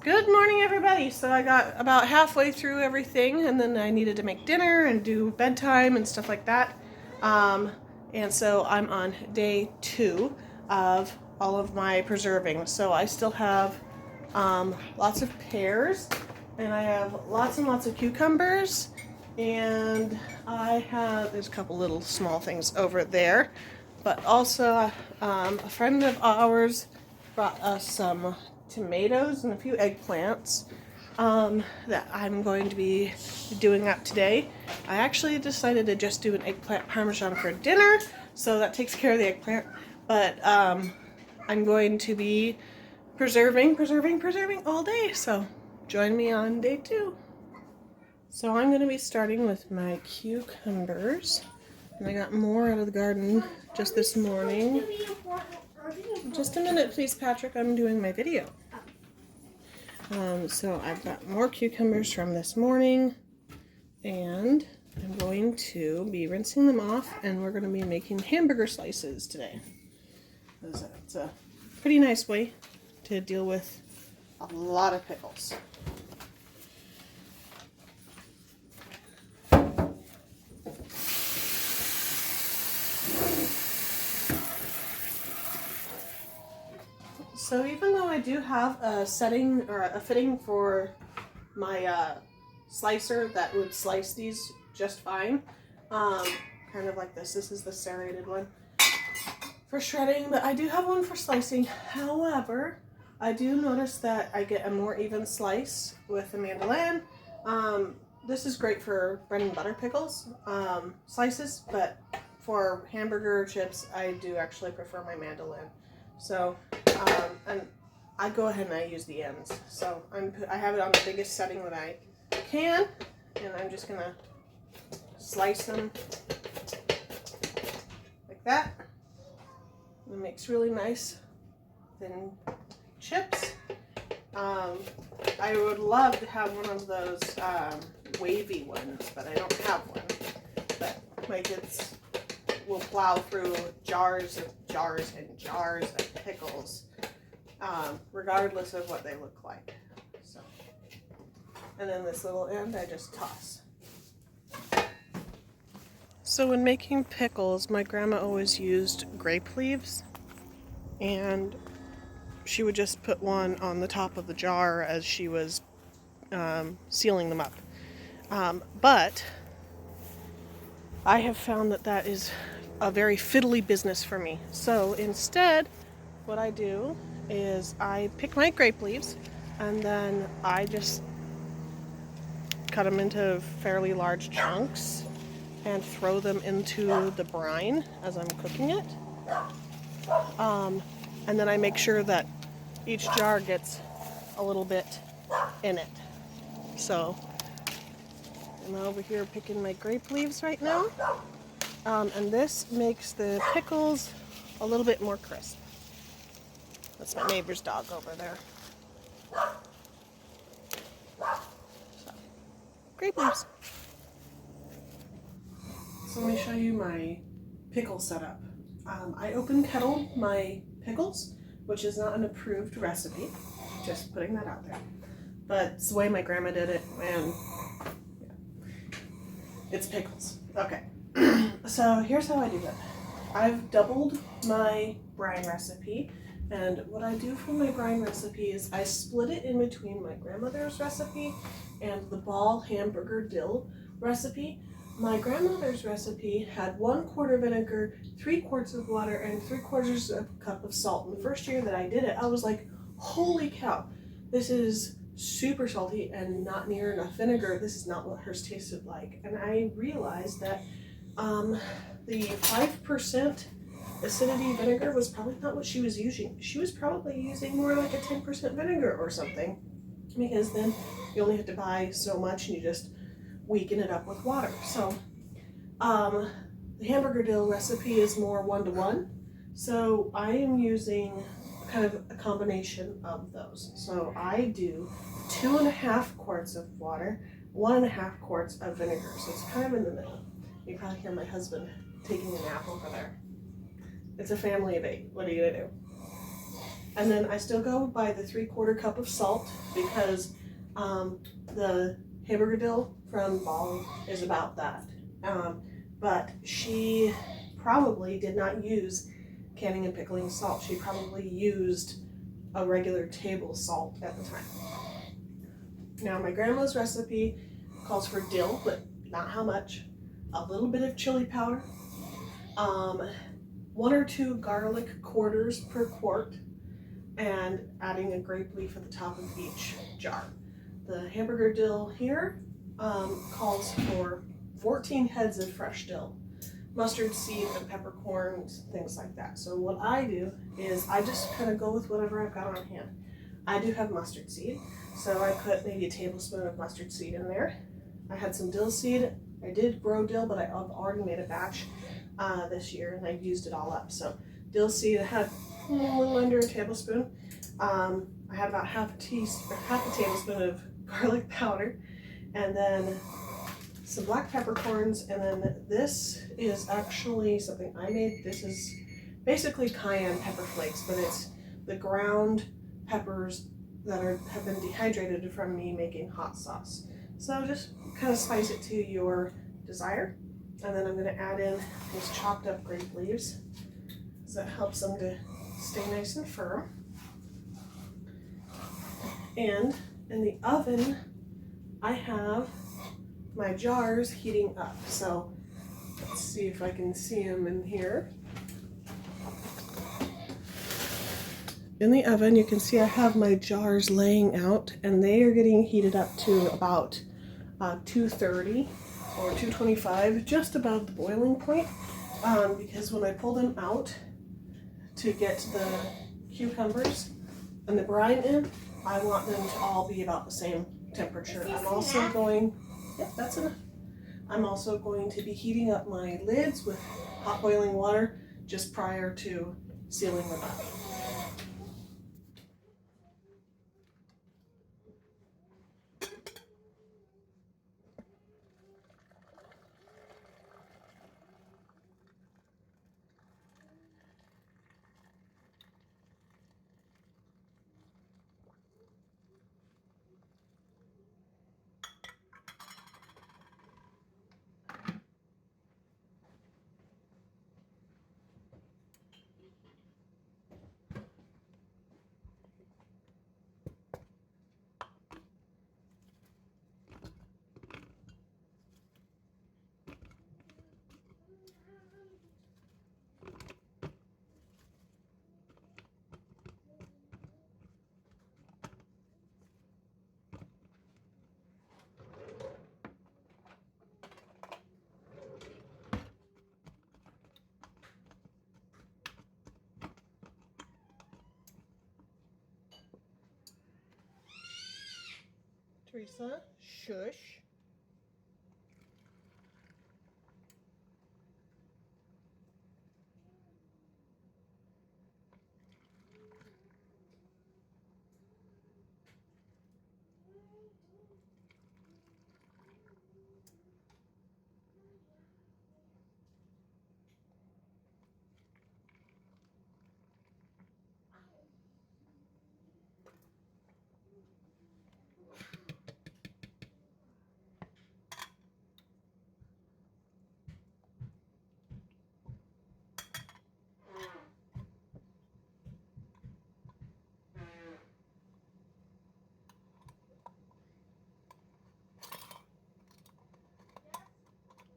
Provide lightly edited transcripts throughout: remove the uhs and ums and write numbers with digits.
Good morning, everybody. So I got about halfway through everything, and then I needed to make dinner and do bedtime and stuff like that. And so I'm on day 2 of all of my preserving. So I still have lots of pears, and I have lots and lots of cucumbers, and there's a couple little small things over there, but also a friend of ours brought us some tomatoes and a few eggplants that I'm going to be doing up today. I actually decided to just do an eggplant parmesan for dinner, so that takes care of the eggplant. But I'm going to be preserving all day, so join me on day 2. So I'm going to be starting with my cucumbers, and I got more out of the garden just this morning. Just a minute, please, Patrick. I'm doing my video. So I've got more cucumbers from this morning, and I'm going to be rinsing them off, and we're going to be making hamburger slices today. It's a pretty nice way to deal with a lot of pickles. So even though I do have a setting or a fitting for my slicer that would slice these just fine, kind of like this. This is the serrated one for shredding, but I do have one for slicing. However, I do notice that I get a more even slice with the mandolin. This is great for bread and butter pickles slices, but for hamburger chips, I do actually prefer my mandolin. So, and I go ahead and I use the ends. So I have it on the biggest setting that I can, and I'm just gonna slice them like that. It makes really nice thin chips. I would love to have one of those wavy ones, but I don't have one. But my kids will plow through jars and jars of pickles, regardless of what they look like. So, and then this little end I just toss. So when making pickles, my grandma always used grape leaves, and she would just put one on the top of the jar as she was sealing them up. But I have found that is a very fiddly business for me. So instead, what I do is I pick my grape leaves, and then I just cut them into fairly large chunks and throw them into the brine as I'm cooking it. And then I make sure that each jar gets a little bit in it. So I'm over here picking my grape leaves right now. And this makes the pickles a little bit more crisp. That's my neighbor's dog over there. So, grape leaves. So let me show you my pickle setup. I open kettle my pickles, which is not an approved recipe. Just putting that out there. But it's the way my grandma did it, and yeah, it's pickles. Okay. So here's how I do it. I've doubled my brine recipe, and what I do for my brine recipe is I split it in between my grandmother's recipe and the Ball hamburger dill recipe. My grandmother's recipe had 1 quart of vinegar, 3 quarts of water, and 3/4 of a cup of salt. And the first year that I did it, I was like, holy cow, this is super salty and not near enough vinegar. This is not what hers tasted like. And I realized that the 5% acidity vinegar was probably not what she was using. She was probably using more like a 10% vinegar or something, because then you only have to buy so much and you just weaken it up with water. So the hamburger dill recipe is more 1-to-1. So I am using kind of a combination of those. So I do 2.5 quarts of water, 1.5 quarts of vinegar. So it's kind of in the middle. You probably hear my husband taking a nap over there. It's a family of 8. What are you gonna do? And then I still go by the 3/4 cup of salt because the hamburger dill from Bali is about that. But she probably did not use canning and pickling salt. She probably used a regular table salt at the time. Now my grandma's recipe calls for dill, but not how much. A little bit of chili powder, 1 or 2 garlic quarters per quart, and adding a grape leaf at the top of each jar. The hamburger dill here calls for 14 heads of fresh dill, mustard seed and peppercorns, things like that. So what I do is I just kind of go with whatever I've got on hand. I do have mustard seed, so I put maybe a tablespoon of mustard seed in there. I had some dill seed. I did grow dill, but I've already made a batch this year and I've used it all up. So dill seed, I had a little under a tablespoon. I had about half a tablespoon of garlic powder, and then some black peppercorns, and then this is actually something I made. This is basically cayenne pepper flakes, but it's the ground peppers that have been dehydrated from me making hot sauce. So just kind of spice it to your desire. And then I'm going to add in these chopped up grape leaves, so that helps them to stay nice and firm. And in the oven, I have my jars heating up. So let's see if I can see them in here. In the oven, you can see I have my jars laying out, and they are getting heated up to about 230 or 225, just above the boiling point, because when I pull them out to get the cucumbers and the brine in, I want them to all be about the same temperature. I'm also going, that's enough. I'm also going to be heating up my lids with hot boiling water just prior to sealing them up. Teresa, shush.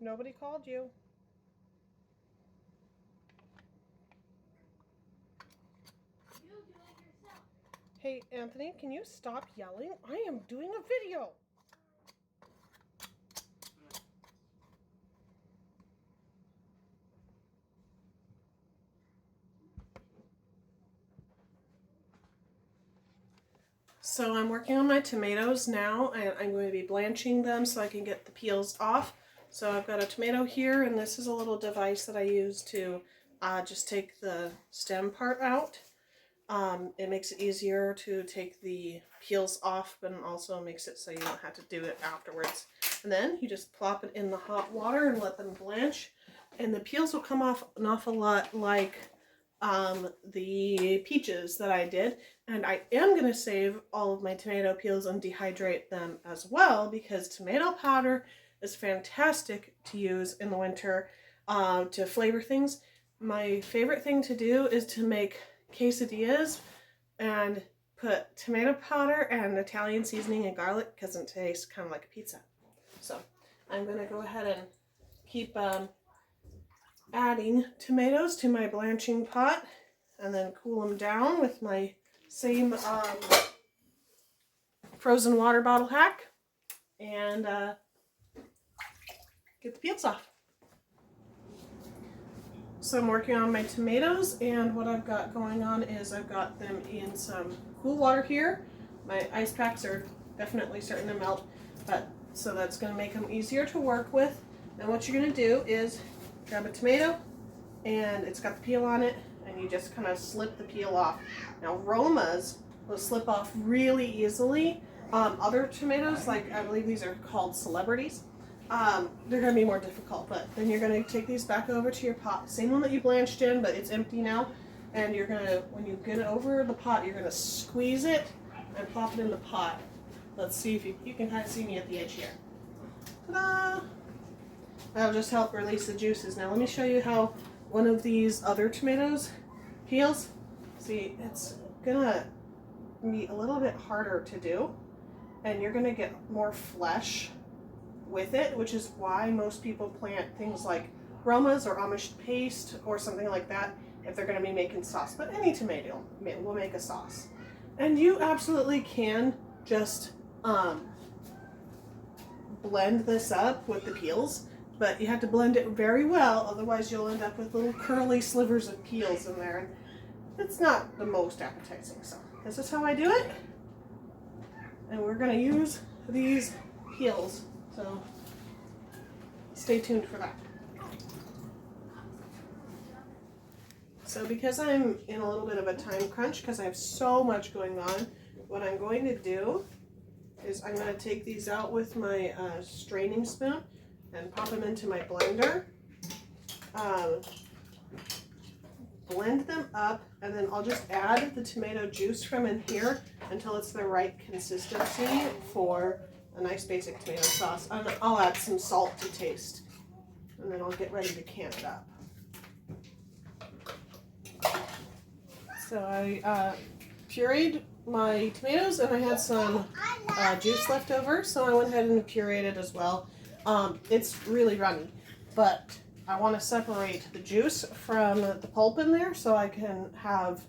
Nobody called you. Hey, Anthony, can you stop yelling? I am doing a video. So I'm working on my tomatoes now, and I'm going to be blanching them so I can get the peels off. So I've got a tomato here, and this is a little device that I use to just take the stem part out. It makes it easier to take the peels off, but also makes it so you don't have to do it afterwards. And then you just plop it in the hot water and let them blanch. And the peels will come off an awful lot like the peaches that I did, and I am going to save all of my tomato peels and dehydrate them as well, because tomato powder is fantastic to use in the winter to flavor things. My favorite thing to do is to make quesadillas and put tomato powder and Italian seasoning and garlic, because it tastes kind of like a pizza. So I'm going to go ahead and keep adding tomatoes to my blanching pot, and then cool them down with my same frozen water bottle hack, and get the peels off. So I'm working on my tomatoes, and what I've got going on is I've got them in some cool water here. My ice packs are definitely starting to melt, but so that's going to make them easier to work with. And what you're going to do is grab a tomato, and it's got the peel on it, and you just kind of slip the peel off. Now Roma's will slip off really easily. Other tomatoes, like I believe these are called celebrities, they're going to be more difficult, but then you're going to take these back over to your pot. Same one that you blanched in, but it's empty now. And you're going to, when you get it over the pot, you're going to squeeze it and pop it in the pot. Let's see if you can kind of see me at the edge here. Ta-da! That'll just help release the juices. Now let me show you how one of these other tomatoes peels. See, it's going to be a little bit harder to do, and you're going to get more flesh with it, which is why most people plant things like Romas or Amish paste or something like that if they're going to be making sauce. But any tomato will make a sauce. And you absolutely can just blend this up with the peels, but you have to blend it very well, otherwise you'll end up with little curly slivers of peels in there, and it's not the most appetizing. So this is how I do it, and we're going to use these peels, so stay tuned for that. So because I'm in a little bit of a time crunch because I have so much going on, what I'm going to do is I'm going to take these out with my straining spoon and pop them into my blender. Blend them up, and then I'll just add the tomato juice from in here until it's the right consistency for a nice basic tomato sauce. And I'll add some salt to taste, and then I'll get ready to can it up. So I pureed my tomatoes, and I had some juice left over, so I went ahead and pureed it as well. It's really runny, but I want to separate the juice from the pulp in there so I can have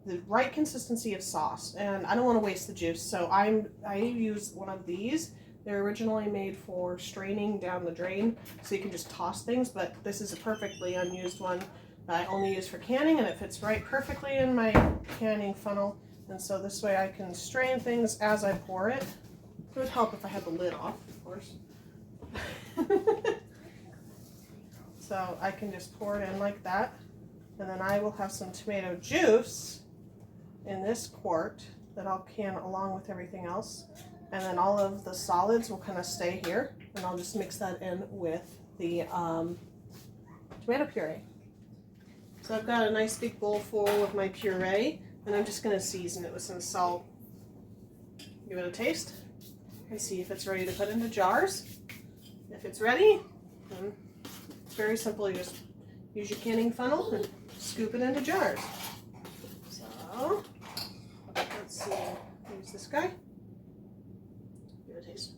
the right consistency of sauce, and I don't want to waste the juice, so I use one of these. They're originally made for straining down the drain, so you can just toss things, but this is a perfectly unused one that I only use for canning, and it fits right perfectly in my canning funnel, and so this way I can strain things as I pour it. It would help if I had the lid off, of course. So I can just pour it in like that, and then I will have some tomato juice in this quart that I'll can along with everything else, and then all of the solids will kind of stay here, and I'll just mix that in with the tomato puree. So I've got a nice big bowl full of my puree, and I'm just going to season it with some salt. Give it a taste and see if it's ready to put into jars. If it's ready, then it's very simple. You just use your canning funnel and scoop it into jars. So let's see, use this guy. Give it a taste.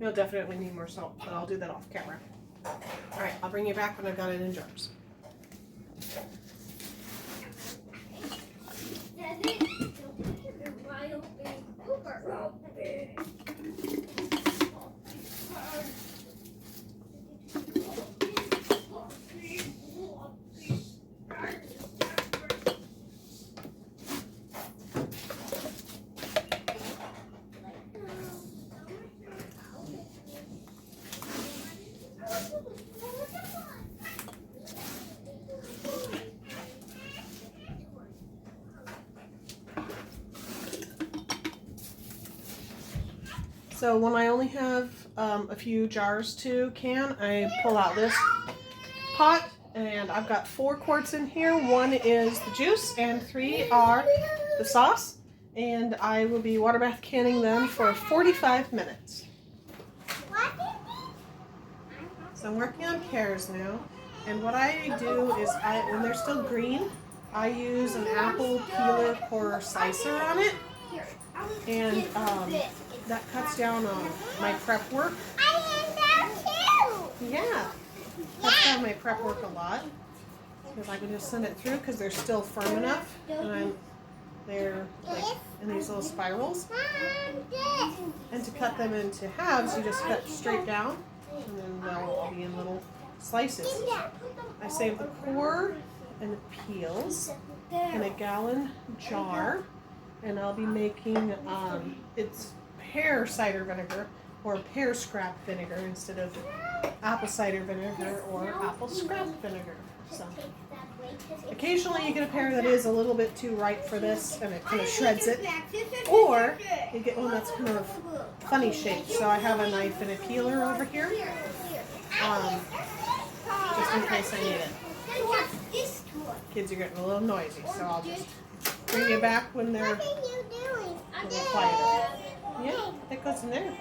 You'll definitely need more salt, but I'll do that off camera. All right, I'll bring you back when I've got it in jars. So when I only have a few jars to can, I pull out this pot And I've got 4 quarts in here. 1 is the juice and 3 are the sauce. And I will be water bath canning them for 45 minutes. So I'm working on pears now. And what I do is, when they're still green, I use an apple peeler or slicer on it. And that cuts down on my prep work. Yeah, cuts down my prep work a lot. Because I can just send it through because they're still firm enough. And they're like in these little spirals. And to cut them into halves, you just cut straight down. And then they'll be in little slices. I save the core and the peels in a gallon jar. And I'll be making, it's pear cider vinegar or pear scrap vinegar instead of apple cider vinegar or apple scrap vinegar. So occasionally you get a pear that is a little bit too ripe for this and it kind of shreds it, or you get one that's kind of funny shaped. So I have a knife and a peeler over here, just in case I need it. Kids are getting a little noisy, so I'll just bring you back when they're a little quieter. Yeah, that goes in there.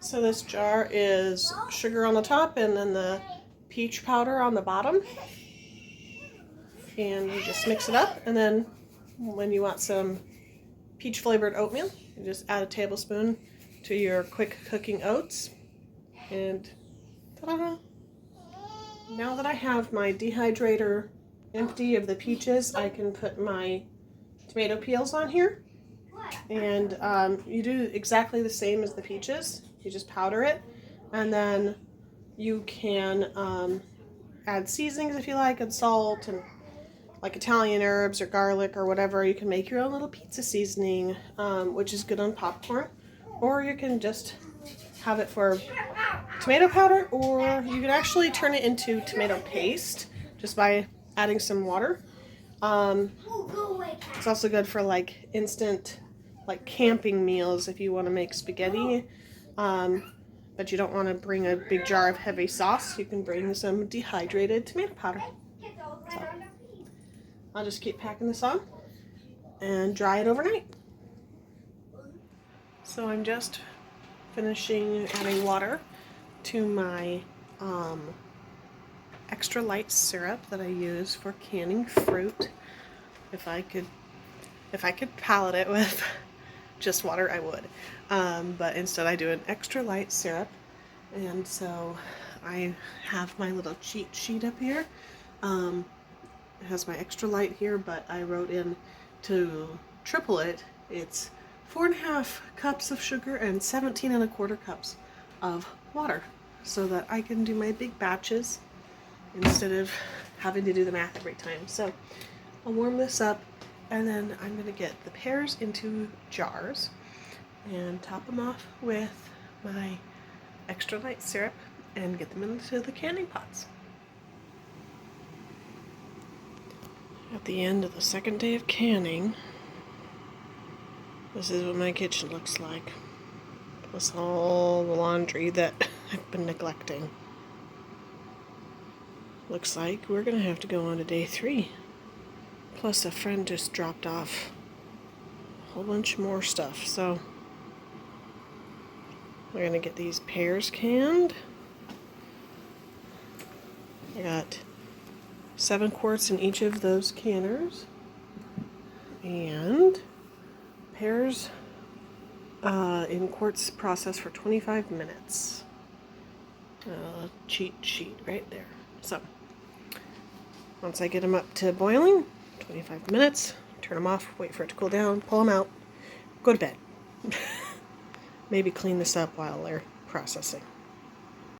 So this jar is sugar on the top and then the peach powder on the bottom. And you just mix it up, and then when you want some peach flavored oatmeal, you just add a tablespoon to your quick cooking oats. And ta-da! Now that I have my dehydrator empty of the peaches, I can put my tomato peels on here. And you do exactly the same as the peaches. You just powder it, and then you can add seasonings if you like, and salt, and like Italian herbs or garlic or whatever. You can make your own little pizza seasoning, which is good on popcorn, or you can just have it for tomato powder, or you can actually turn it into tomato paste just by adding some water. It's also good for like instant, like camping meals if you want to make spaghetti. But you don't want to bring a big jar of heavy sauce. You can bring some dehydrated tomato powder. So I'll just keep packing this on and dry it overnight. So I'm just finishing adding water to my extra light syrup that I use for canning fruit. If I could palette it with just water, I would. But instead I do an extra light syrup. And so I have my little cheat sheet up here. It has my extra light here, but I wrote in to triple it. It's 4.5 cups of sugar and 17.25 cups of water, so that I can do my big batches instead of having to do the math every time. So I'll warm this up, and then I'm going to get the pears into jars and top them off with my extra light syrup and get them into the canning pots. At the end of the second day of canning, this is what my kitchen looks like, plus all the laundry that I've been neglecting. Looks like we're gonna have to go on to day 3. Plus a friend just dropped off a whole bunch more stuff, so we're gonna get these pears canned. I got 7 quarts in each of those canners, and pears in quarts processed for 25 minutes. Cheat sheet right there. So once I get them up to boiling, 25 minutes, turn them off, wait for it to cool down, pull them out, go to bed. Maybe clean this up while they're processing.